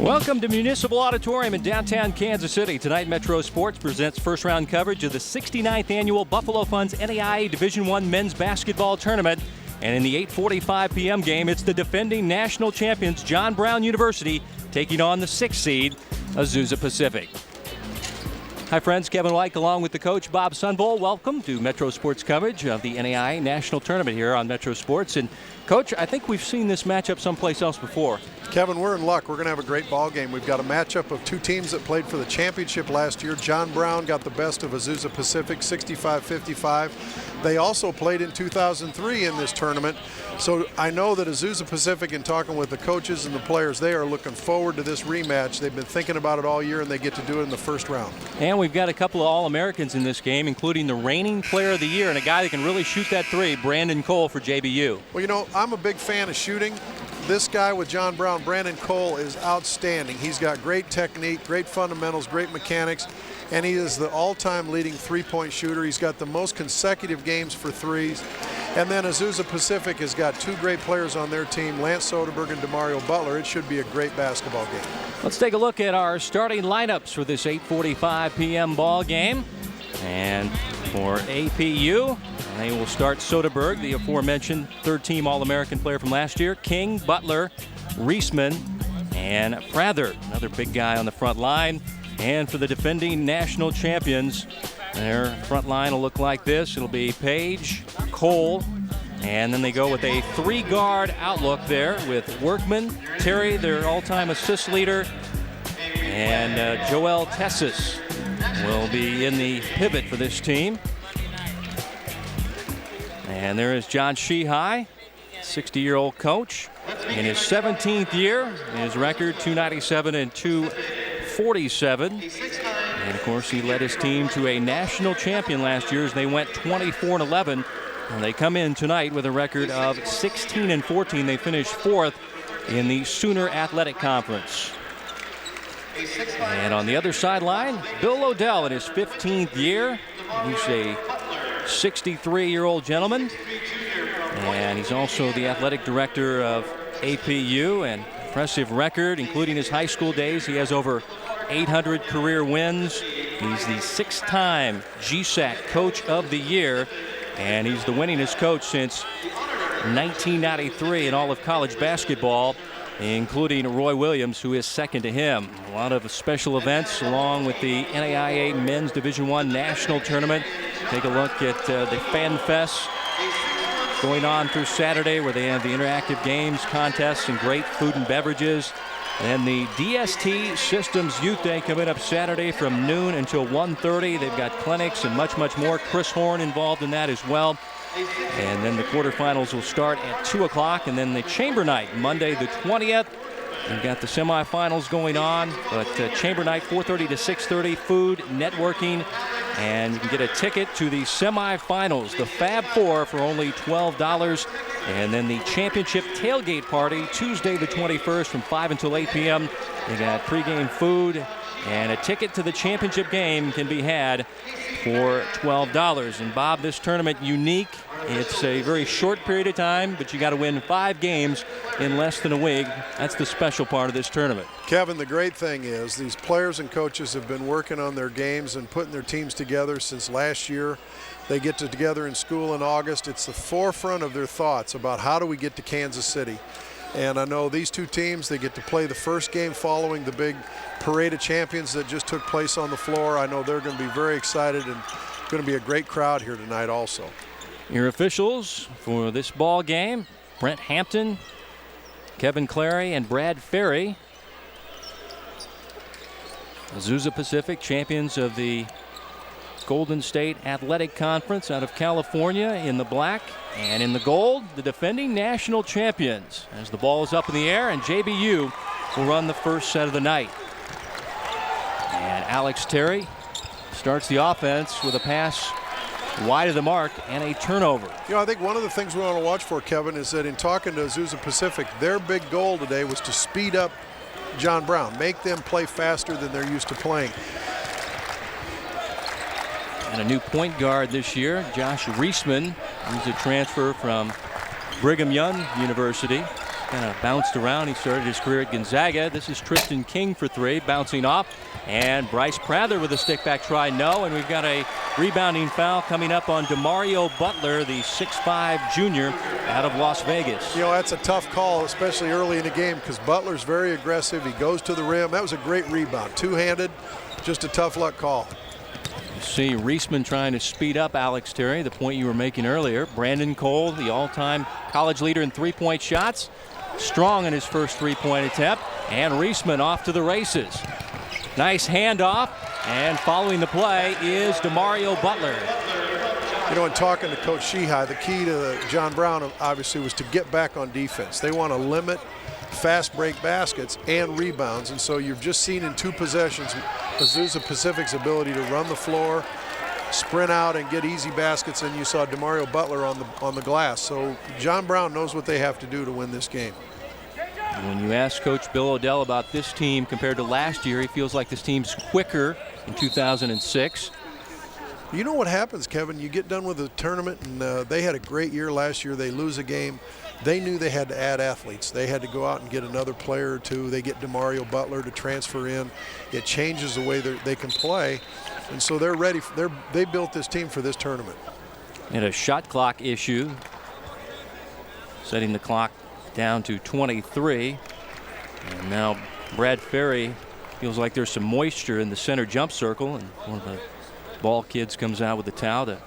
Welcome to Municipal Auditorium in downtown Kansas City. Tonight, Metro Sports presents first-round coverage of the 69th Annual Buffalo Funds NAIA Division I Men's Basketball Tournament. And in the 8:45 p.m. game, it's the defending national champions, John Brown University, taking on the 6th seed, Azusa Pacific. Hi, friends. Kevin White along with the coach, Bob Sunvol. Welcome to Metro Sports coverage of the NAIA National Tournament here on Metro Sports. And, Coach, I think we've seen this matchup someplace else before. Kevin, we're in luck. We're going to have a great ball game. We've got a matchup of two teams that played for the championship last year. John Brown got the best of Azusa Pacific, 65-55. They also played in 2003 in this tournament. So I know that Azusa Pacific, in talking with the coaches and the players, they are looking forward to this rematch. They've been thinking about it all year, and they get to do it in the first round. And we've got a couple of All-Americans in this game, including the reigning player of the year and a guy that can really shoot that three, Brandon Cole for JBU. Well, you know, I'm a big fan of shooting. This guy with John Brown, Brandon Cole, is outstanding. He's got great technique, great fundamentals, great mechanics, and he is the all-time leading three-point shooter. He's got the most consecutive games for threes. And then Azusa Pacific has got two great players on their team, Lance Soderberg and Demario Butler. It should be a great basketball game. Let's take a look at our starting lineups for this 8:45 p.m. ball game. And for APU, they will start Soderberg, the aforementioned third-team All-American player from last year, King, Butler, Reisman, and Prather, another big guy on the front line. And for the defending national champions, their front line will look like this. It'll be Page, Cole, and then they go with a three-guard outlook there with Workman, Terry, their all-time assist leader, and Joel Tessis will be in the pivot for this team. And there is John Sheehy, 60-year-old coach, in his 17th year. His record, 297 and 247. And, of course, he led his team to a national champion last year as they went 24-11. And they come in tonight with a record of 16-14. They finished fourth in the Sooner Athletic Conference. And on the other sideline, Bill Odell in his 15th year. He's a 63-year-old gentleman. And he's also the athletic director of APU. An impressive record, including his high school days. He has over 800 career wins. He's the 6-time GSAC Coach of the Year. And he's the winningest coach since 1993 in all of college basketball, including Roy Williams, who is second to him. A lot of special events along with the NAIA Men's Division I National Tournament. Take a look at the Fan Fest going on through Saturday, where they have the interactive games, contests, and great food and beverages. And the DST Systems Youth Day coming up Saturday from noon until 1:30. They've got clinics and much, much more. Chris Horn involved in that as well. And then the quarterfinals will start at 2 o'clock. And then the Chamber Night, Monday the 20th. We've got the semifinals going on. But Chamber Night, 4:30 to 6:30, food, networking. And you can get a ticket to the semifinals, the Fab Four, for only $12. And then the championship tailgate party, Tuesday the 21st from 5 until 8 p.m. They got pregame food, and a ticket to the championship game can be had for $12. And Bob, this tournament unique. It's a very short period of time, but you got to win 5 games in less than a week. That's the special part of this tournament. Kevin, the great thing is these players and coaches have been working on their games and putting their teams together since last year. They get together in school in August. It's the forefront of their thoughts about how do we get to Kansas City. And I know these two teams, they get to play the first game following the big parade of champions that just took place on the floor. I know they're going to be very excited, and going to be a great crowd here tonight also. Your officials for this ball game, Brent Hampton, Kevin Clary, and Brad Ferry. Azusa Pacific, champions of the Golden State Athletic Conference out of California, in the black, and in the gold, the defending national champions. As the ball is up in the air, and JBU will run the first set of the night. And Alex Terry starts the offense with a pass wide of the mark and a turnover. You know, I think one of the things we want to watch for, Kevin, is that in talking to Azusa Pacific, their big goal today was to speed up John Brown, make them play faster than they're used to playing. And a new point guard this year, Josh Reisman. He's a transfer from Brigham Young University. kind of bounced around. He started his career at Gonzaga. This is Tristan King for three, bouncing off. And Bryce Prather with a stick-back try, no. And we've got a rebounding foul coming up on Demario Butler, the 6'5 junior out of Las Vegas. You know, that's a tough call, especially early in the game, because Butler's very aggressive. He goes to the rim. That was a great rebound. Two-handed, just a tough luck call. You see Reisman trying to speed up Alex Terry, the point you were making earlier. Brandon Cole, the all-time college leader in three-point shots, strong in his first three-point attempt. And Reisman off to the races. Nice handoff, and following the play is Demario Butler. You know, in talking to Coach Shihai, the key to John Brown obviously was to get back on defense. They want to limit fast break baskets and rebounds, and so you've just seen in two possessions Azusa Pacific's ability to run the floor, sprint out, and get easy baskets, and you saw Demario Butler on the glass. So John Brown knows what they have to do to win this game. When you ask Coach Bill O'Dell about this team compared to last year, he feels like this team's quicker in 2006. You know what happens, Kevin? You get done with the tournament, and they had a great year last year. They lose a game. They knew they had to add athletes. They had to go out and get another player or two. They get Demario Butler to transfer in. It changes the way they can play, and so they're ready. They built this team for this tournament. And a shot clock issue, setting the clock down to 23. And now Brad Ferry feels like there's some moisture in the center jump circle, and one of the ball kids comes out with the towel to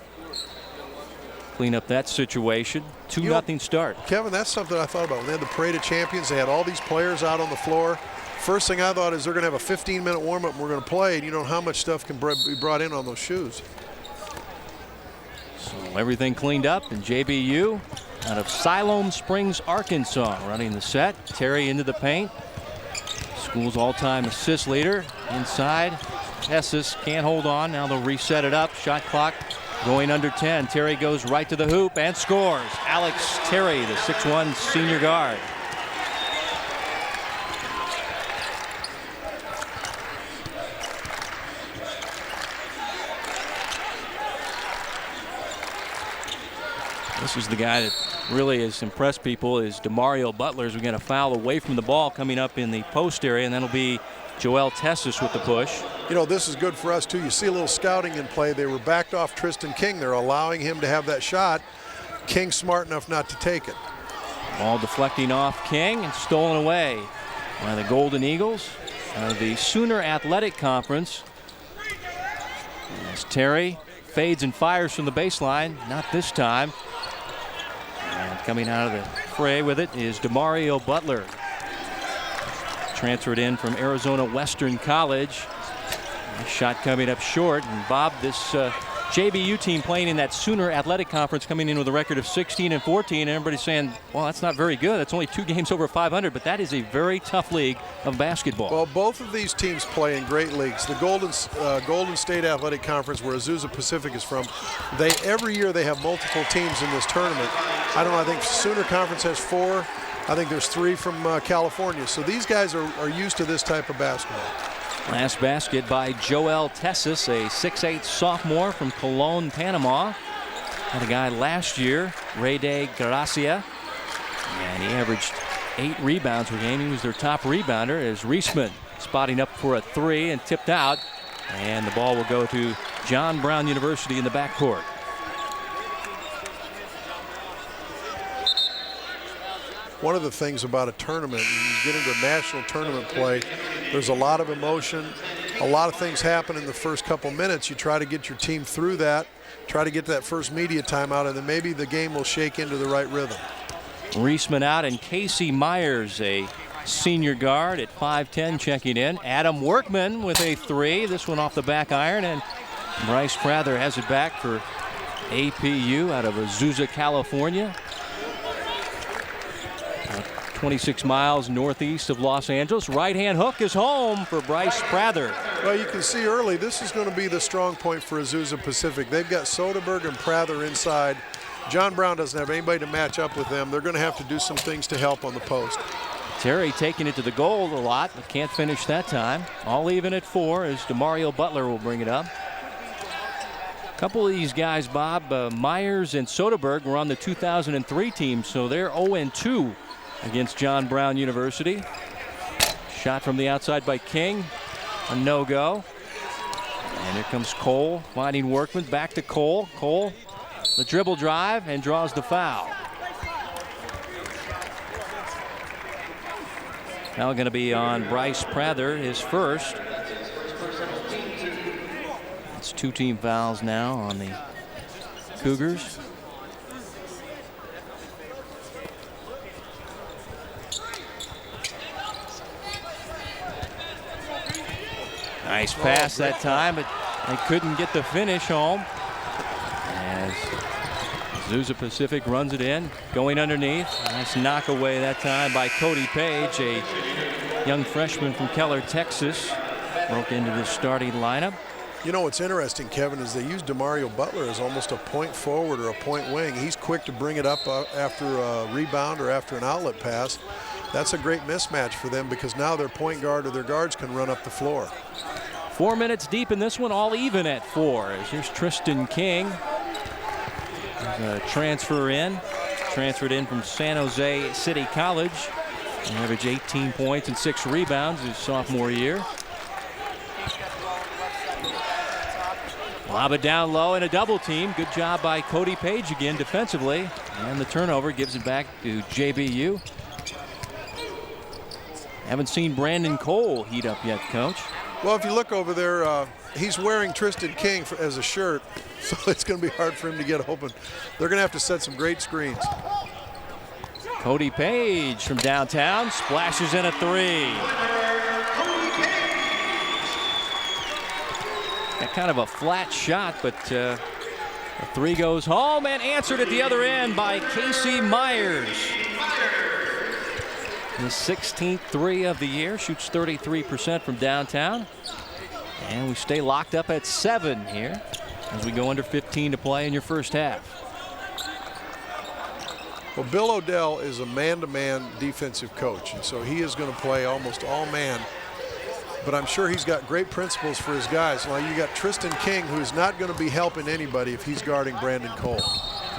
clean up that situation. 2-0 start. Kevin, that's something I thought about. When they had the Parade of Champions, they had all these players out on the floor. First thing I thought is they're going to have a 15-minute warm-up and we're going to play, and you know how much stuff can be brought in on those shoes. So everything cleaned up, and JBU out of Siloam Springs, Arkansas, running the set. Terry into the paint. School's all-time assist leader inside. Esses can't hold on. Now they'll reset it up. Shot clock going under 10. Terry goes right to the hoop and scores. Alex Terry, the 6'1 senior guard. This is the guy that really has impressed people, is Demario Butler. We get a foul away from the ball coming up in the post area, and that'll be Joel Tessis with the push. You know, this is good for us too. You see a little scouting in play. They were backed off Tristan King. They're allowing him to have that shot. King's smart enough not to take it. Ball deflecting off King and stolen away by the Golden Eagles of the Sooner Athletic Conference. As Terry fades and fires from the baseline, not this time. And coming out of the fray with it is Demario Butler. Transferred in from Arizona Western College. Shot coming up short. And Bob, this JBU team playing in that Sooner Athletic Conference coming in with a record of 16-14. And everybody's saying, well, that's not very good. That's only 2 games over 500. But that is a very tough league of basketball. Well, both of these teams play in great leagues. The Golden State Athletic Conference, where Azusa Pacific is from, every year they have multiple teams in this tournament. I don't know, I think Sooner Conference has 4. I think there's 3 from California. So these guys are used to this type of basketball. Last basket by Joel Tessis, a 6'8 sophomore from Colon, Panama. Had a guy last year, Ray De Gracia, and he averaged 8 rebounds per game. He was their top rebounder as Reisman spotting up for a 3 and tipped out. And the ball will go to John Brown University in the backcourt. One of the things about a tournament, when you get into national tournament play, there's a lot of emotion. A lot of things happen in the first couple minutes. You try to get your team through that, try to get that first media timeout, and then maybe the game will shake into the right rhythm. Reisman out, and Casey Myers, a senior guard at 5'10", checking in. Adam Workman with a 3. This one off the back iron, and Bryce Prather has it back for APU out of Azusa, California. 26 miles northeast of Los Angeles. Right-hand hook is home for Bryce Prather. Well, you can see early this is going to be the strong point for Azusa Pacific. They've got Soderberg and Prather inside. John Brown doesn't have anybody to match up with them. They're going to have to do some things to help on the post. Terry taking it to the goal a lot, but can't finish that time. All even at 4 as Demario Butler will bring it up. A couple of these guys, Bob, Myers and Soderberg were on the 2003 team, so they're 0-2 against John Brown University. Shot from the outside by King, a no-go. And here comes Cole finding Workman, back to Cole. Cole, the dribble drive, and draws the foul. Now going to be on Bryce Prather, his first. It's 2 team fouls now on the Cougars. Nice pass that time, but they couldn't get the finish home. As Azusa Pacific runs it in, going underneath. Nice knock away that time by Cody Page, a young freshman from Keller, Texas. Broke into the starting lineup. You know what's interesting, Kevin, is they use Demario Butler as almost a point forward or a point wing. He's quick to bring it up after a rebound or after an outlet pass. That's a great mismatch for them because now their point guard or their guards can run up the floor. 4 minutes deep in this one, all even at 4. Here's Tristan King. There's a transferred in from San Jose City College. He averaged 18 points and 6 rebounds his sophomore year. Lob it down low in a double team. Good job by Cody Page again defensively. And the turnover gives it back to JBU. Haven't seen Brandon Cole heat up yet, Coach. Well, if you look over there, he's wearing Tristan King as a shirt, so it's going to be hard for him to get open. They're going to have to set some great screens. Cody Page from downtown splashes in a 3. Got kind of a flat shot, but the 3 goes home and answered at the other end by Casey Myers. His 16th 3 of the year, shoots 33% from downtown. And we stay locked up at 7 here as we go under 15 to play in your first half. Well, Bill O'Dell is a man-to-man defensive coach, and so he is going to play almost all man. But I'm sure he's got great principles for his guys. Now you got Tristan King, who is not going to be helping anybody if he's guarding Brandon Cole.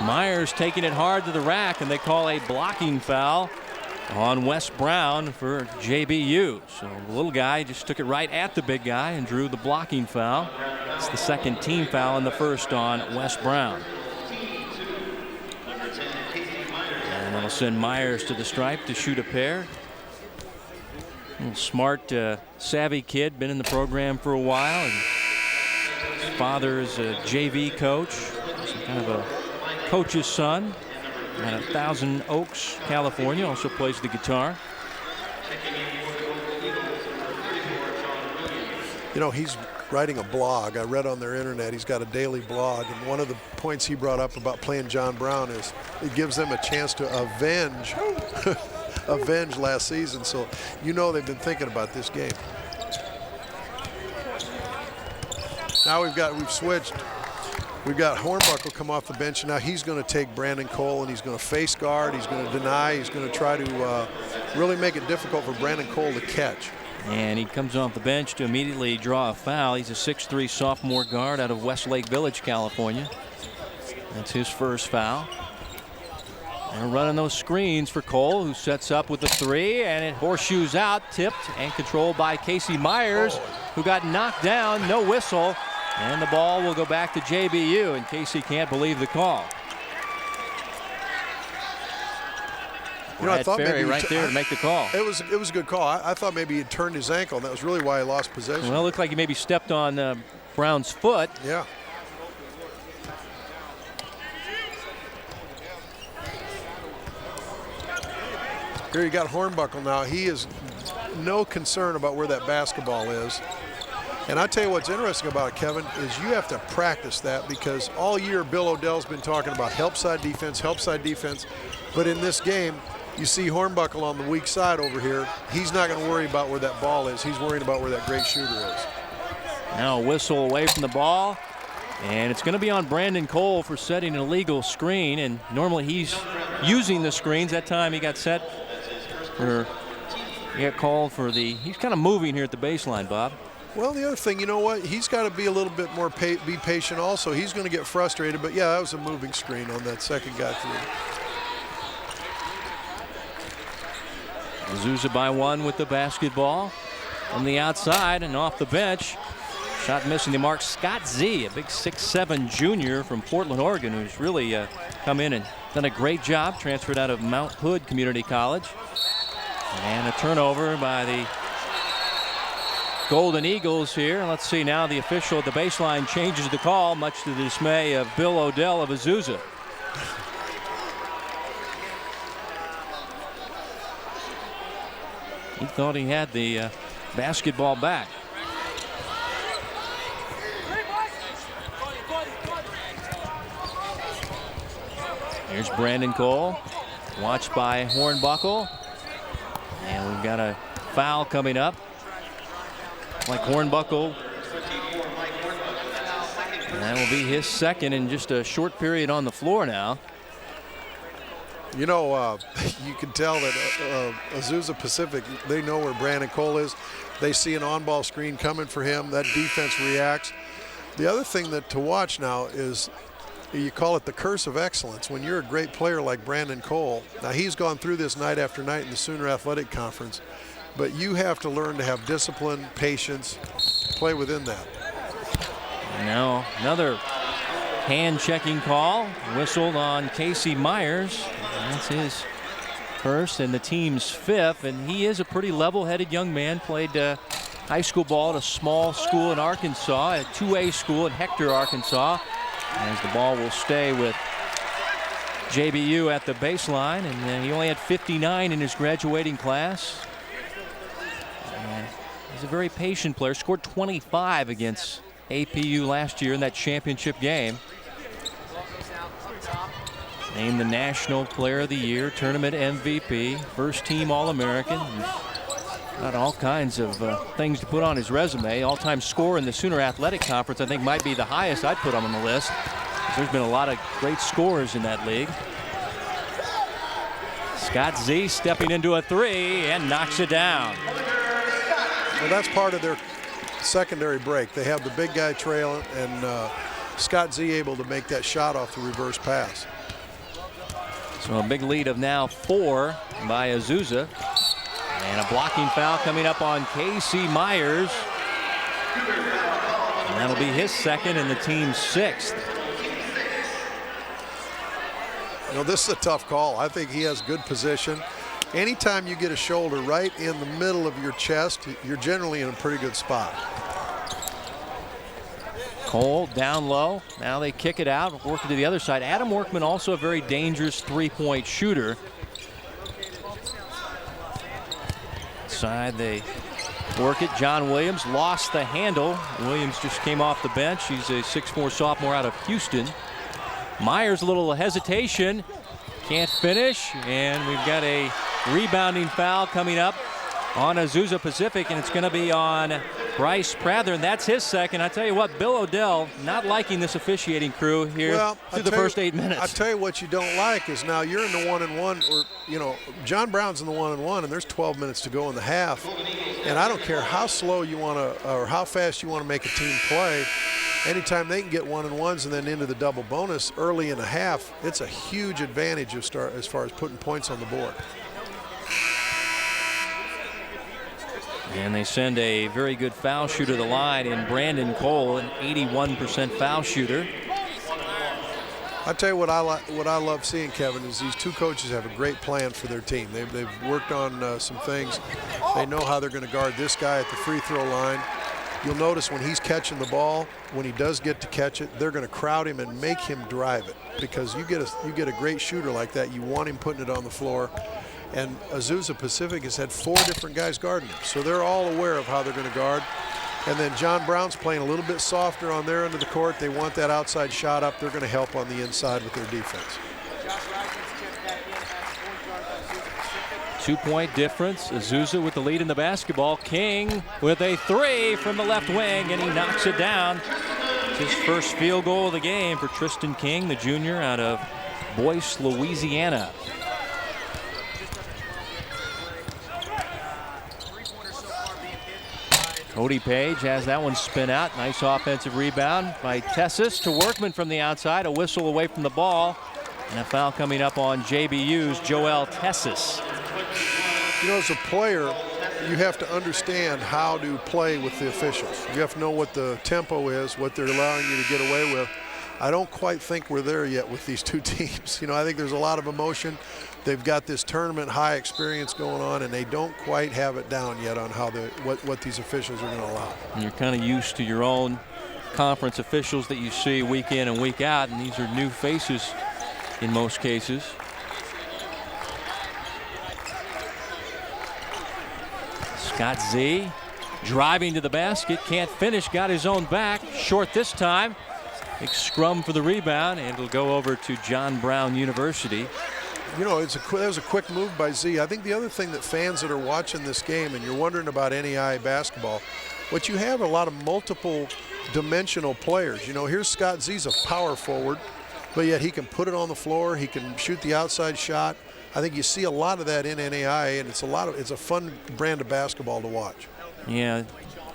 Myers taking it hard to the rack, and they call a blocking foul on Wes Brown for JBU. So the little guy just took it right at the big guy and drew the blocking foul. It's the second team foul and the first on Wes Brown. And that'll send Myers to the stripe to shoot a pair. Little smart, savvy kid, been in the program for a while. And his father's a JV coach, some kind of a coach's son. Out of Thousand Oaks, California, also plays the guitar. You know, he's writing a blog. I read on their internet he's got a daily blog, and one of the points he brought up about playing John Brown is it gives them a chance to avenge avenge last season. So you know they've been thinking about this game. Now we've switched. We've got Hornbuckle come off the bench, and now he's going to take Brandon Cole, and he's going to face guard, he's going to deny, he's going to try to really make it difficult for Brandon Cole to catch. And he comes off the bench to immediately draw a foul. He's a 6'3" sophomore guard out of Westlake Village, California. That's his first foul. And running those screens for Cole, who sets up with the 3, and it horseshoes out, tipped and controlled by Casey Myers, who got knocked down, no whistle. And the ball will go back to JBU, and Casey can't believe the call. You know, I thought maybe right there to make the call. It was a good call. I thought maybe he had turned his ankle, and that was really why he lost possession. Well, it looked like he maybe stepped on Brown's foot. Yeah. Here you got Hornbuckle now. He is no concern about where that basketball is. And I tell you what's interesting about it, Kevin, is you have to practice that, because all year Bill O'Dell's been talking about help side defense. But in this game, you see Hornbuckle on the weak side over here. He's not going to worry about where that ball is. He's worrying about where that great shooter is. Now a whistle away from the ball. And it's going to be on Brandon Cole for setting an illegal screen. And normally he's using the screens. That time he got set for, he got called for he's kind of moving here at the baseline, Bob. Well, the other thing, you know what? He's got to be a little bit more be patient also. He's going to get frustrated. But, yeah, that was a moving screen on that second guy through. Azusa by 1 with the basketball. From the outside and off the bench. Shot missing the mark. Scott Z, a big 6'7" junior from Portland, Oregon, who's really come in and done a great job. Transferred out of Mount Hood Community College. And a turnover by the Golden Eagles here. Let's see now, the official at the baseline changes the call, much to the dismay of Bill Odell of Azusa. He thought he had the basketball back. Here's Brandon Cole, watched by Hornbuckle. And we've got a foul coming up. Like Hornbuckle. And that will be his second in just a short period on the floor now. You know, you can tell that Azusa Pacific, they know where Brandon Cole is. They see an on-ball screen coming for him. That defense reacts. The other thing that to watch now is, you call it the curse of excellence. When you're a great player like Brandon Cole, now he's gone through this night after night in the Sooner Athletic Conference, but you have to learn to have discipline, patience, play within that. Now another hand-checking call whistled on Casey Myers. That's his first and the team's fifth, and he is a pretty level-headed young man. Played high school ball at a small school in Arkansas, a 2A school in Hector, Arkansas. As the ball will stay with JBU at the baseline, and he only had 59 in his graduating class. And he's a very patient player. Scored 25 against APU last year in that championship game. Named the National Player of the Year, Tournament MVP, first team All-American. Got all kinds of things to put on his resume. All-time scorer in the Sooner Athletic Conference, I think, might be the highest I'd put him on the list. There's been a lot of great scorers in that league. Scott Z stepping into a three and knocks it down. Well, that's part of their secondary break. They have the big guy trailing, and Scott Z able to make that shot off the reverse pass. So a big lead of now 4 by Azusa. And a blocking foul coming up on Casey Myers. And that'll be his second and the team's 6th. You know, this is a tough call. I think he has good position. Anytime you get a shoulder right in the middle of your chest, you're generally in a pretty good spot. Cole down low. Now they kick it out, working to the other side. Adam Workman, also a very dangerous three-point shooter. Side they work it. John Williams lost the handle. Williams just came off the bench. He's a 6'4" sophomore out of Houston. Myers, a little hesitation, can't finish, and we've got a rebounding foul coming up on Azusa Pacific, and it's going to be on Bryce Prather, and that's his second. I tell you what, Bill Odell not liking this officiating crew here through the first 8 minutes. I tell you what you don't like is now you're in the 1-and-1, or you know, John Brown's in the 1-and-1, and there's 12 minutes to go in the half, and I don't care how slow you want to or how fast you want to make a team play. Anytime they can get 1-and-1s and then into the double bonus early in the half, it's a huge advantage as far as putting points on the board. And they send a very good foul shooter to the line in Brandon Cole, an 81% foul shooter. I tell you what I love seeing, Kevin, is these two coaches have a great plan for their team. They've worked on some things. They know how they're going to guard this guy at the free throw line. You'll notice when he's catching the ball, when he does get to catch it, they're going to crowd him and make him drive it, because you get a great shooter like that, you want him putting it on the floor. And Azusa Pacific has had 4 different guys guarding him, so they're all aware of how they're going to guard. And then John Brown's playing a little bit softer on their end of the court. They want that outside shot up. They're going to help on the inside with their defense. 2-point difference. Azusa with the lead in the basketball. King with a 3 from the left wing, and he knocks it down. It's his first field goal of the game for Tristan King, the junior out of Boyce, Louisiana. Cody Page has that one spin out. Nice offensive rebound by Tessis to Workman from the outside. A whistle away from the ball. And a foul coming up on JBU's Joel Tessis. You know, as a player, you have to understand how to play with the officials. You have to know what the tempo is, what they're allowing you to get away with. I don't quite think we're there yet with these two teams. You know, I think there's a lot of emotion. They've got this tournament high experience going on, and they don't quite have it down yet on how what these officials are going to allow. And you're kind of used to your own conference officials that you see week in and week out, and these are new faces in most cases. Scott Z driving to the basket, can't finish, got his own back, short this time. Big scrum for the rebound, and it'll go over to John Brown University. You know, that was a quick move by Z. I think the other thing that fans that are watching this game, and you're wondering about NAIA basketball, what you have a lot of multiple dimensional players. You know, here's Scott Z's a power forward, but yet he can put it on the floor, he can shoot the outside shot. I think you see a lot of that in NAIA, and it's a fun brand of basketball to watch. Yeah,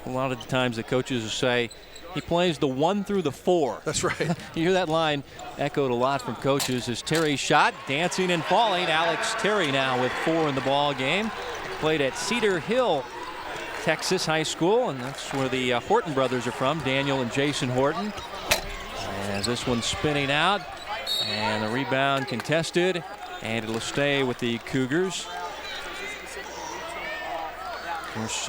a lot of the times the coaches will say he plays the 1 through the 4. That's right. You hear that line echoed a lot from coaches. As Terry's shot, dancing and falling. Alex Terry now with 4 in the ball game. Played at Cedar Hill, Texas High School, and that's where the Horton brothers are from, Daniel and Jason Horton. As this one's spinning out, and the rebound contested, and it'll stay with the Cougars. Of course,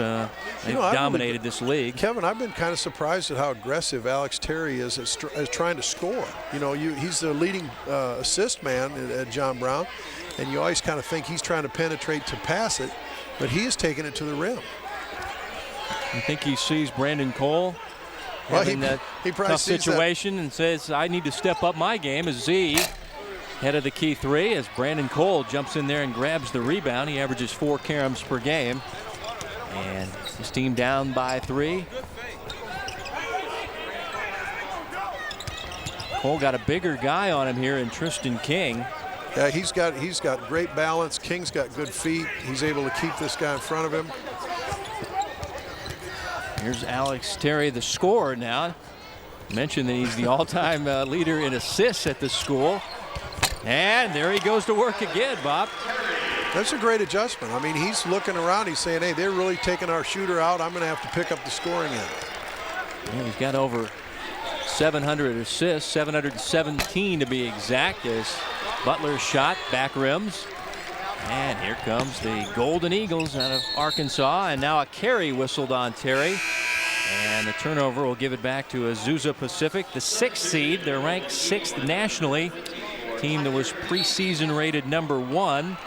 they've dominated this league. Kevin, I've been kind of surprised at how aggressive Alex Terry is as trying to score. You know, he's the leading assist man at John Brown, and you always kind of think he's trying to penetrate to pass it, but he is taking it to the rim. I think he sees Brandon Cole having that tough situation and says, I need to step up my game. As Z head of the key 3 as Brandon Cole jumps in there and grabs the rebound. He averages 4 caroms per game. And his team down by 3. Cole got a bigger guy on him here in Tristan King. Yeah, he's got great balance. King's got good feet. He's able to keep this guy in front of him. Here's Alex Terry, the scorer now. Mentioned that he's the all-time leader in assists at the school. And there he goes to work again, Bob. That's a great adjustment. I mean, he's looking around. He's saying, hey, they're really taking our shooter out. I'm going to have to pick up the scoring end. Yeah, he's got over 700 assists, 717 to be exact, as Butler shot back rims. And here comes the Golden Eagles out of Arkansas. And now a carry whistled on Terry. And the turnover will give it back to Azusa Pacific, the 6th seed. They're ranked 6th nationally. Team that was preseason rated #1.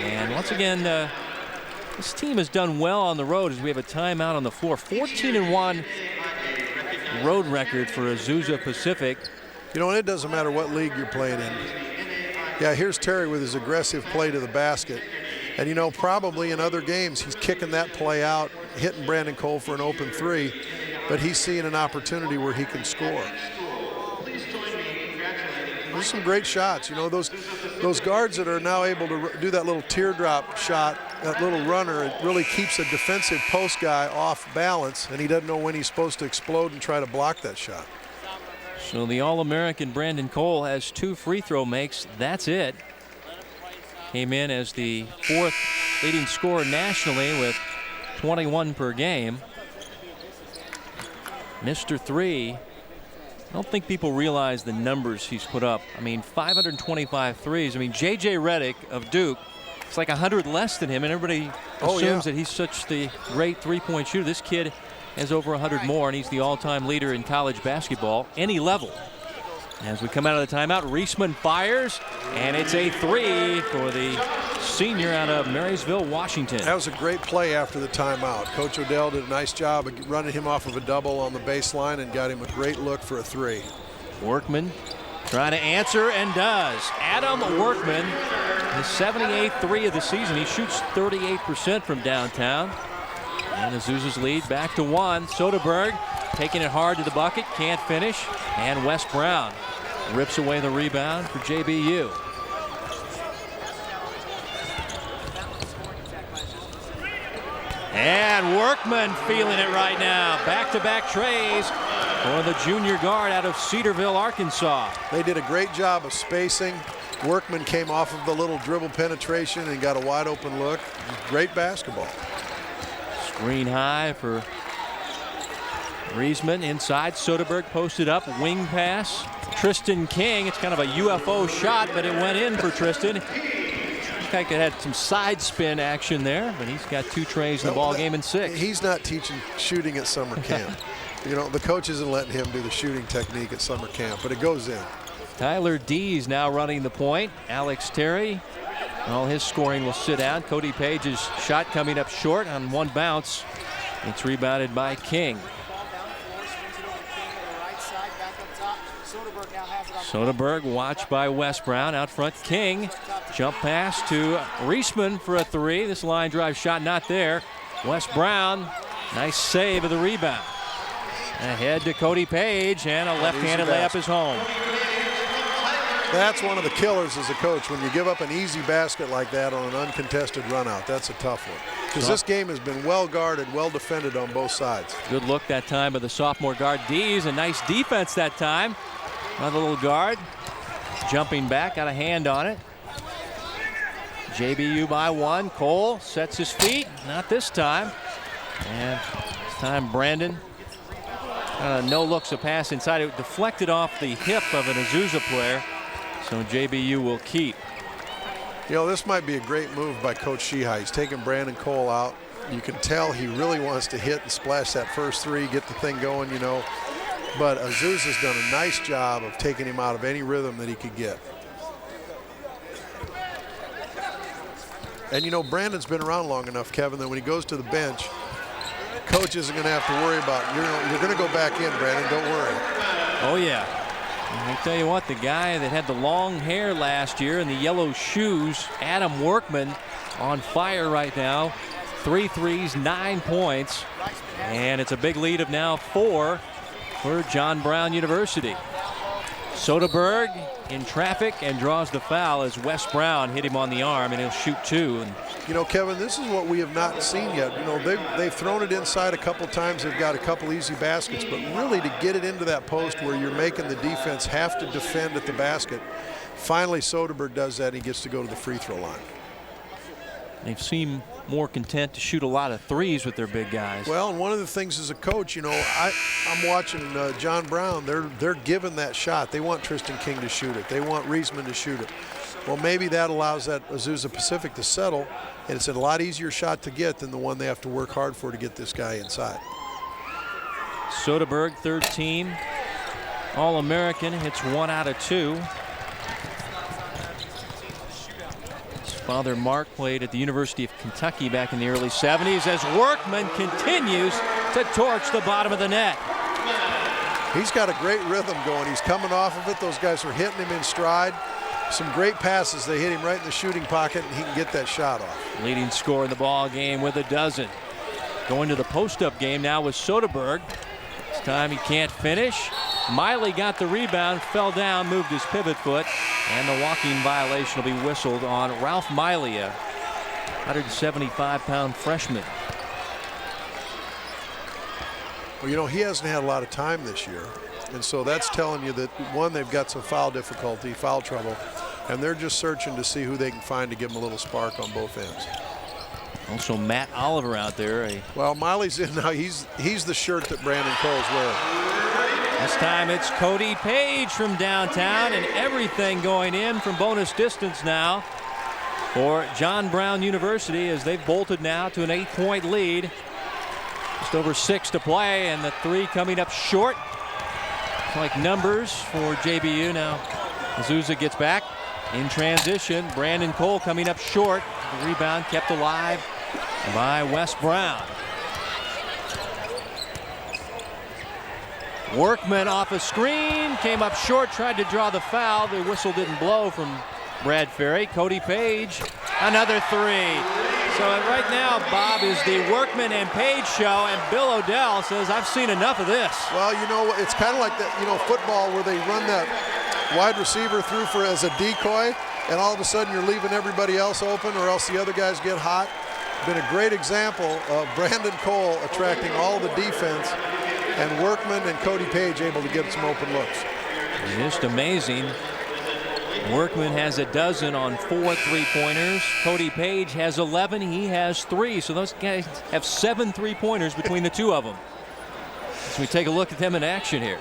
And once again, this team has done well on the road as we have a timeout on the floor. 14-1 road record for Azusa Pacific. You know, and it doesn't matter what league you're playing in. Yeah, here's Terry with his aggressive play to the basket. And, you know, probably in other games he's kicking that play out, hitting Brandon Cole for an open 3. But he's seeing an opportunity where he can score. There's some great shots. You know, those guards that are now able to do that little teardrop shot, that little runner, it really keeps a defensive post guy off balance, and he doesn't know when he's supposed to explode and try to block that shot. So the All-American Brandon Cole has 2 free throw makes. That's it. Came in as the 4th leading scorer nationally with 21 per game. Mr. 3. I don't think people realize the numbers he's put up. I mean, 525 threes. I mean, J.J. Redick of Duke, it's like 100 less than him, and everybody assumes that he's such the great three-point shooter. This kid has over 100 more, and he's the all-time leader in college basketball, any level. As we come out of the timeout, Reisman fires, and it's a 3 for the senior out of Marysville, Washington. That was a great play after the timeout. Coach Odell did a nice job of running him off of a double on the baseline and got him a great look for a 3. Workman trying to answer and does. Adam Workman, his 78th 3 of the season. He shoots 38% from downtown. And Azusa's lead back to 1. Soderberg taking it hard to the bucket, can't finish. And Wes Brown rips away the rebound for JBU. And Workman feeling it right now. Back-to-back trays for the junior guard out of Cedarville, Arkansas. They did a great job of spacing. Workman came off of the little dribble penetration and got a wide open look. Great basketball. Screen high for Riesman inside. Soderberg posted up, wing pass. Tristan King, it's kind of a UFO shot, but it went in for Tristan. Looks like it had some side spin action there, but he's got 2 trays in the ball game and 6. He's not teaching shooting at summer camp. You know, the coach isn't letting him do the shooting technique at summer camp, but it goes in. Tyler Dees now running the point. Alex Terry, all his scoring will sit out. Cody Page's shot coming up short on 1 bounce. It's rebounded by King. Soderberg watched by Wes Brown. Out front, King. Jump pass to Riesman for a 3. This line drive shot not there. Wes Brown, nice save of the rebound. Ahead to Cody Page, and a left-handed layup is home. That's one of the killers as a coach, when you give up an easy basket like that on an uncontested run out. That's a tough one. Because this game has been well guarded, well defended on both sides. Good look that time by the sophomore guard Dees. A nice defense that time. Another little guard jumping back, got a hand on it. JBU by 1. Cole sets his feet. Not this time. And this time Brandon. No looks, a pass inside. It deflected off the hip of an Azusa player. So JBU will keep. You know, this might be a great move by Coach Sheehy. He's taking Brandon Cole out. You can tell he really wants to hit and splash that first 3, get the thing going, you know. But Azusa's done a nice job of taking him out of any rhythm that he could get. And, you know, Brandon's been around long enough, Kevin, that when he goes to the bench, coach isn't going to have to worry about, you're going to go back in, Brandon, don't worry. Oh, yeah. I tell you what, the guy that had the long hair last year and the yellow shoes, Adam Workman, on fire right now. 3 threes, 9 points. And it's a big lead of now 4 for John Brown University. Soderberg in traffic and draws the foul as Wes Brown hit him on the arm, and he'll shoot 2. And you know, Kevin, this is what we have not seen yet. You know, they've thrown it inside a couple times. They've got a couple easy baskets, but really to get it into that post where you're making the defense have to defend at the basket. Finally, Soderberg does that, and he gets to go to the free throw line. They've seemed more content to shoot a lot of threes with their big guys. Well, and one of the things as a coach, you know, I'm watching John Brown. They're giving that shot. They want Tristan King to shoot it. They want Riesman to shoot it. Well, maybe that allows that Azusa Pacific to settle, and it's a lot easier shot to get than the one they have to work hard for to get this guy inside. Soderberg, 3rd team All-American, hits 1 out of 2. His father Mark played at the University of Kentucky back in the early 70s as Workman continues to torch the bottom of the net. He's got a great rhythm going. He's coming off of it. Those guys are hitting him in stride. Some great passes. They hit him right in the shooting pocket, and he can get that shot off. Leading scorer in the ball game with a dozen. Going to the post-up game now with Soderberg. This time he can't finish. Miley got the rebound, fell down, moved his pivot foot, and the walking violation will be whistled on Ralph Miley, a 175-pound freshman. Well, you know, he hasn't had a lot of time this year. And so that's telling you that, one, they've got some foul difficulty, foul trouble, and they're just searching to see who they can find to give them a little spark on both ends. Also Matt Oliver out there. Well, Miley's in now. He's the shirt that Brandon Cole's wearing. This time it's Cody Page from downtown, and everything going in from bonus distance now for John Brown University as they've bolted now to an 8-point lead. Just over 6 to play, and the 3 coming up short. Like numbers for JBU now. Azusa gets back in transition. Brandon Cole coming up short. The rebound kept alive by Wes Brown. Workman off a screen, came up short, tried to draw the foul. The whistle didn't blow from Brad Ferry. Cody Page, another 3. So right now, Bob, is the Workman and Page show, and Bill O'Dell says, I've seen enough of this. Well, you know, it's kind of like that, you know, football where they run that wide receiver through as a decoy, and all of a sudden you're leaving everybody else open, or else the other guys get hot. Been a great example of Brandon Cole attracting all the defense, and Workman and Cody Page able to get some open looks. Just amazing. Workman has a dozen on 4 3-pointers. Cody Page has 11. He has 3. So those guys have 7 3-pointers between the two of them. So we take a look at them in action here.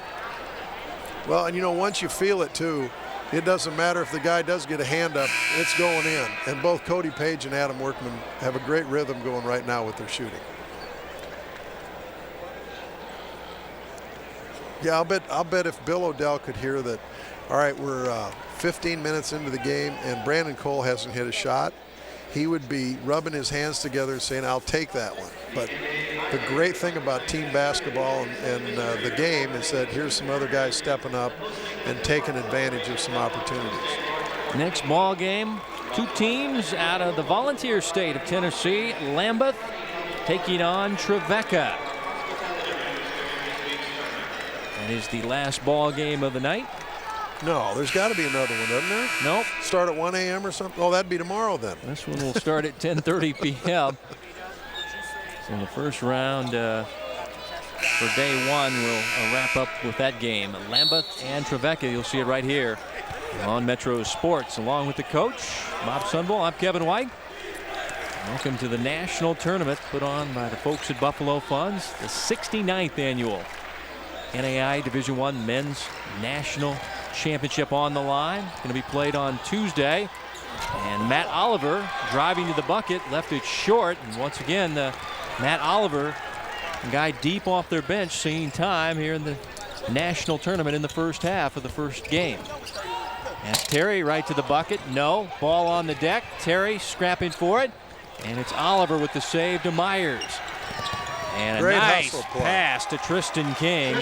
Well, and you know, once you feel it too, it doesn't matter if the guy does get a hand up, it's going in. And both Cody Page and Adam Workman have a great rhythm going right now with their shooting. Yeah, I'll bet if Bill O'Dell could hear that, all right, we're 15 minutes into the game and Brandon Cole hasn't hit a shot, he would be rubbing his hands together and saying, I'll take that one. But the great thing about team basketball and the game is that here's some other guys stepping up and taking advantage of some opportunities. Next ball game, 2 teams out of the volunteer state of Tennessee. Lambeth taking on Trevecca. That is the last ball game of the night. No, there's got to be another one, doesn't there? Nope. Start at 1 a.m. or something? Oh, that'd be tomorrow then. This one will start at 10:30 p.m. So the first round for day 1 will wrap up with that game. Lambeth and Trevecca, you'll see it right here on Metro Sports. Along with the coach, Bob Sunbull, I'm Kevin White. Welcome to the national tournament put on by the folks at Buffalo Funds, the 69th annual NAIA Division I Men's National Championship on the line. It's going to be played on Tuesday. And Matt Oliver driving to the bucket, left it short. And once again, Matt Oliver, a guy deep off their bench, seeing time here in the national tournament in the first half of the first game. And Terry right to the bucket. No. Ball on the deck. Terry scrapping for it. And it's Oliver with the save to Myers. And a Great nice hustle play. pass to Tristan King.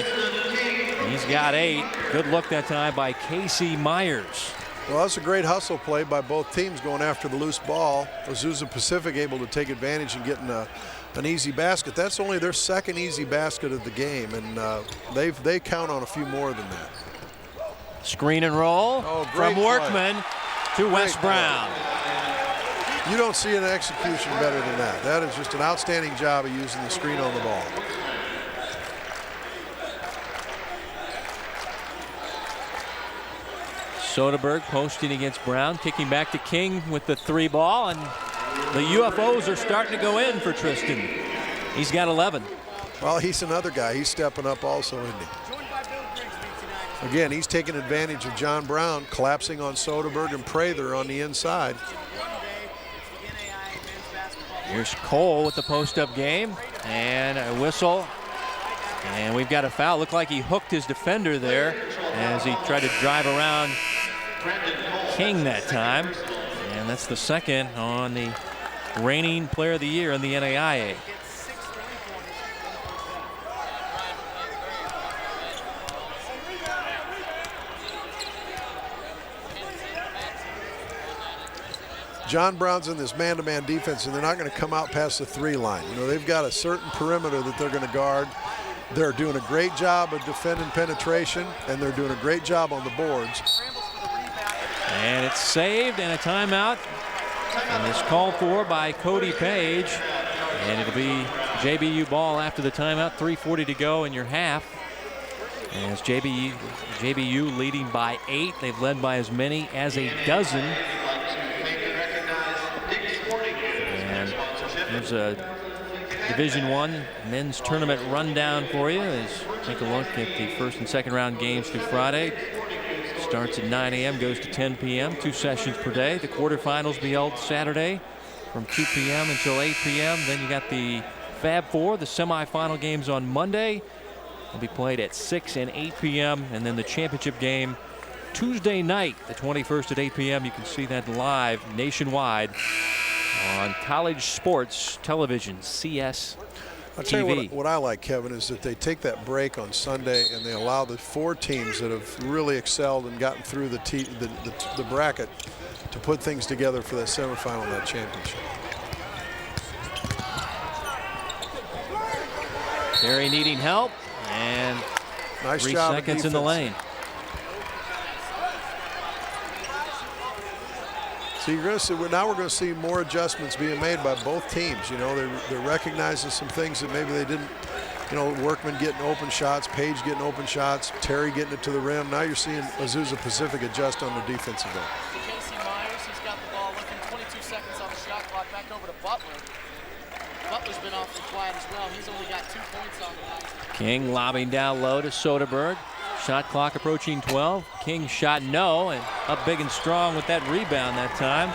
He's got 8. Good look that time by Casey Myers. Well, that's a great hustle play by both teams going after the loose ball. Azusa Pacific able to take advantage and getting an easy basket. That's only their second easy basket of the game, and they count on a few more than that. Screen and roll from Workman to Wes Brown. You don't see an execution better than that. That is just an outstanding job of using the screen on the ball. Soderberg posting against Brown, kicking back to King with the 3 ball, and the UFOs are starting to go in for Tristan. He's got 11. Well, he's another guy. He's stepping up also, isn't he? Again, he's taking advantage of John Brown collapsing on Soderberg and Prather on the inside. Here's Cole with the post-up game, and a whistle. And we've got a foul. Looked like he hooked his defender there as he tried to drive around King that time. And that's the second on the reigning player of the year in the NAIA. John Brown's in this man-to-man defense, and they're not going to come out past the 3 line. You know, they've got a certain perimeter that they're going to guard. They're doing a great job of defending penetration, and they're doing a great job on the boards. And it's saved, and a timeout. And it's called for by Cody Page. And it'll be JBU ball after the timeout. 3:40 to go in your half. As JBU leading by 8. They've led by as many as a dozen. And here's a Division I men's tournament rundown for you. Take a look at the first and second round games through Friday. Starts at 9 a.m., goes to 10 p.m., 2 sessions per day. The quarterfinals be held Saturday from 2 p.m. until 8 p.m. Then you got the Fab Four, the semifinal games on Monday. Will be played at 6 and 8 p.m. And then the championship game Tuesday night, the 21st at 8 p.m. You can see that live nationwide on College Sports Television, CS I'll tell TV. you what I like, Kevin, is that they take that break on Sunday and they allow the 4 teams that have really excelled and gotten through the bracket to put things together for that semifinal and that championship. Terry needing help, and Nice 3 job of seconds in the defense. lane. So you're going to see, now we're going to see more adjustments being made by both teams. You know, they're recognizing some things that maybe they didn't you know, Workman getting open shots, Page getting open shots, Terry getting it to the rim. Now you're seeing Azusa Pacific adjust on their defensive end. Casey Myers, he's got the ball looking 22 seconds on the shot clock. Back over to Butler. Butler's been awfully quiet as well. He's only got 2 points on the night. King lobbing down low to Soderberg. Shot clock approaching 12. King shot no, and up big and strong with that rebound that time.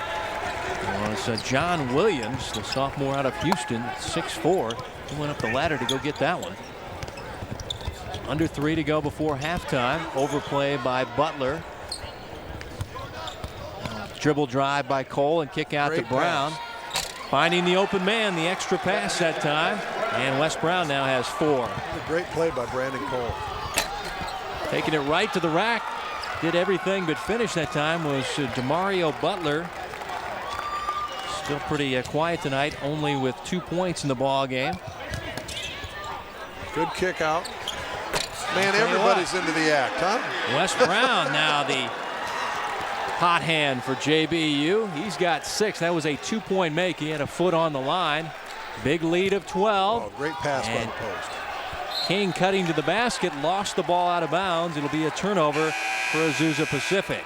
It was John Williams, the sophomore out of Houston, 6'4". He went up the ladder to go get that one. Under 3 to go before halftime. Overplay by Butler. Dribble drive by Cole and kick out Great to Brown. pass. Finding the open man, the extra pass that time. And Wes Brown now has 4. A great play by Brandon Cole. Taking it right to the rack. Did everything but finish that time was Demario Butler. Still pretty quiet tonight, only with 2 points in the ball game. Good kick out. Man, everybody's into the act, huh? Wes Brown now the hot hand for JBU. He's got 6. That was a 2-point make. He had a foot on the line. Big lead of 12. Oh, great pass by And the post. King cutting to the basket, lost the ball out of bounds. It'll be a turnover for Azusa Pacific.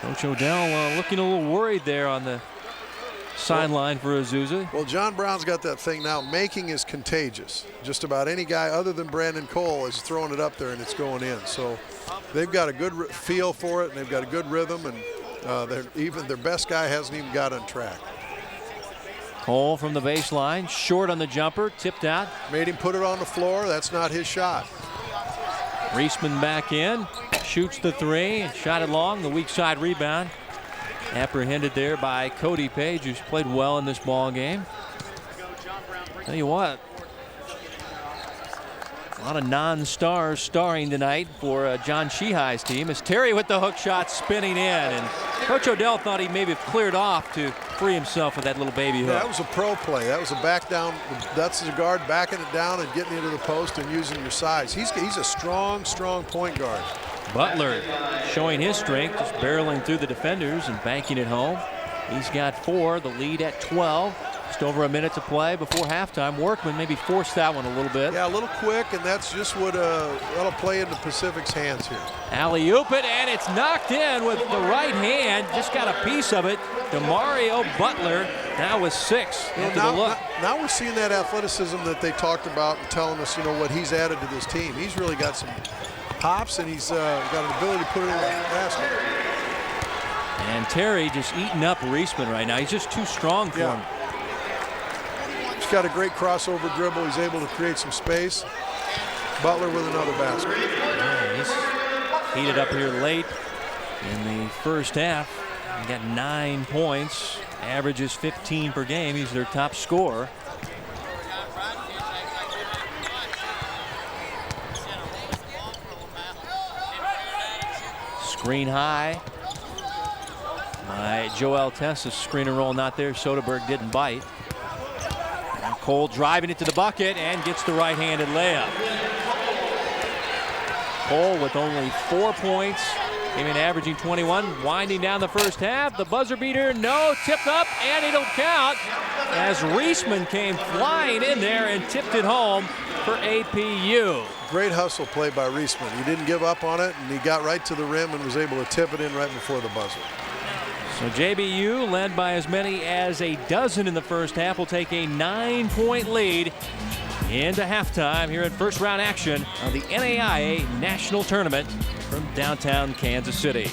Coach Odell looking a little worried there on the sideline for Azusa. Well, John Brown's got that thing now. Making is contagious. Just about any guy other than Brandon Cole is throwing it up there and it's going in. So they've got a good feel for it and they've got a good rhythm, and even their best guy hasn't even got on track. Cole from the baseline, short on the jumper, tipped out. Made him put it on the floor. That's not his shot. Reisman back in, shoots the 3, and shot it long. The weak side rebound. Apprehended there by Cody Page, who's played well in this ball game. Tell you what, a lot of non-stars starring tonight for John Sheehy's team. As Terry with the hook shot spinning in, and Coach Odell thought he maybe cleared off to free himself with that little baby hook. Yeah, that was a pro play. That was a back down. That's the guard backing it down and getting into the post and using your size. He's a strong point guard. Butler showing his strength, just barreling through the defenders and banking it home. He's got 4, the lead at 12. Just over a minute to play before halftime. Workman maybe forced that one a little bit. Yeah, a little quick, and that's just what that'll play into Pacific's hands here. Alley-oop it, and it's knocked in with the right hand. Just got a piece of it. Demario Butler now with 6 into the look. Now we're seeing that athleticism that they talked about and telling us, you know, what he's added to this team. He's really got some hops, and he's got an ability to put it in the basket. And Terry just eating up Reisman right now. He's just too strong for him. He's got a great crossover dribble. He's able to create some space. Butler with another basket. Yeah, he's heated up here late in the first half. He got 9 points, averages 15 per game. He's their top scorer. Screen high by Joel Tessa. Screen and roll not there. Soderberg didn't bite. Now Cole driving it to the bucket and gets the right-handed layup. Cole with only 4 points. Came in averaging 21. Winding down the first half. The buzzer beater, no. Tipped up, and it'll count as Reisman came flying in there and tipped it home for APU. Great hustle play by Reisman. He didn't give up on it, and he got right to the rim and was able to tip it in right before the buzzer. So JBU, led by as many as a dozen in the first half, will take a 9-point lead into halftime here at first round action of the NAIA National Tournament from downtown Kansas City.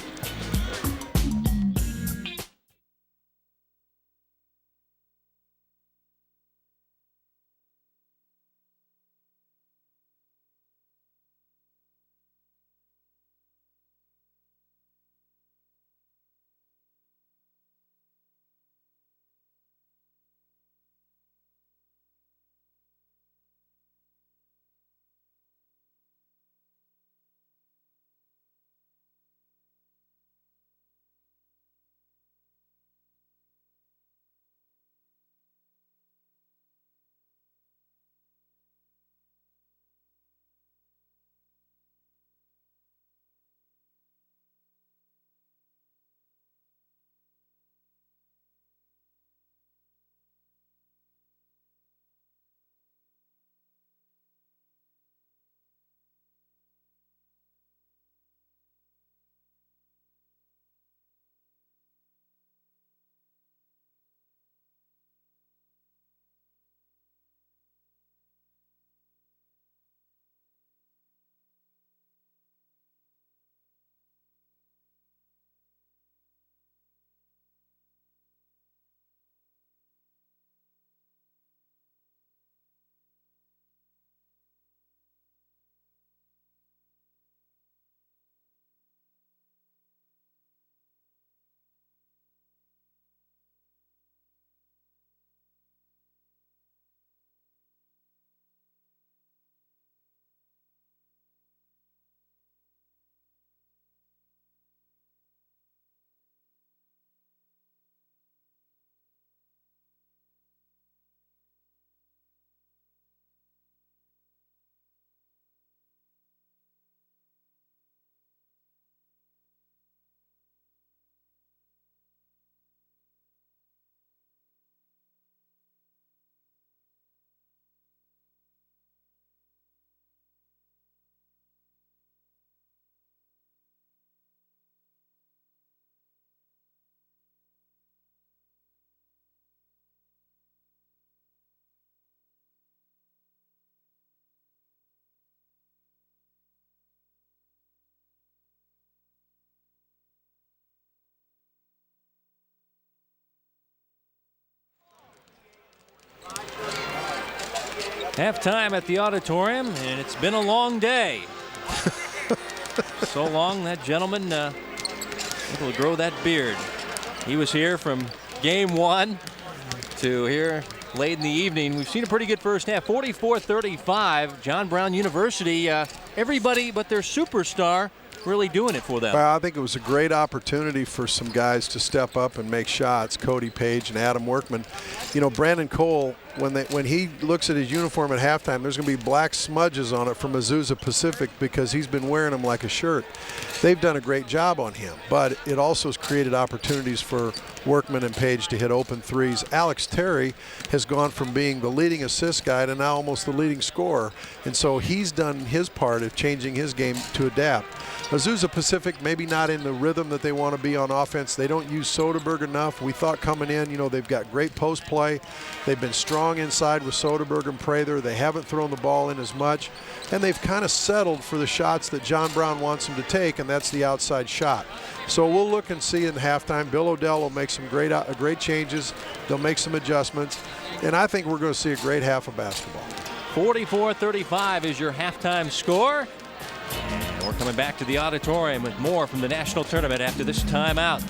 Halftime at the auditorium, and it's been a long day. So long that gentleman able to grow that beard. He was here from game 1 to here late in the evening. We've seen a pretty good first half. 44-35. John Brown University. Everybody but their superstar really doing it for them. Well, I think it was a great opportunity for some guys to step up and make shots. Cody Page and Adam Workman. You know, Brandon Cole, when he looks at his uniform at halftime, there's going to be black smudges on it from Azusa Pacific because he's been wearing them like a shirt. They've done a great job on him, but it also has created opportunities for Workman and Page to hit open threes. Alex Terry has gone from being the leading assist guy to now almost the leading scorer, and so he's done his part of changing his game to adapt. Azusa Pacific maybe not in the rhythm that they want to be on offense. They don't use Soderberg enough. We thought coming in, you know, they've got great post play. They've been strong inside with Soderberg and Prather. They haven't thrown the ball in as much, and they've kind of settled for the shots that John Brown wants them to take, and that's the outside shot. So we'll look and see in halftime. Bill O'Dell will make some great changes. They'll make some adjustments, and I think we're going to see a great half of basketball. 44-35 is your halftime score. And we're coming back to the auditorium with more from the national tournament after this timeout.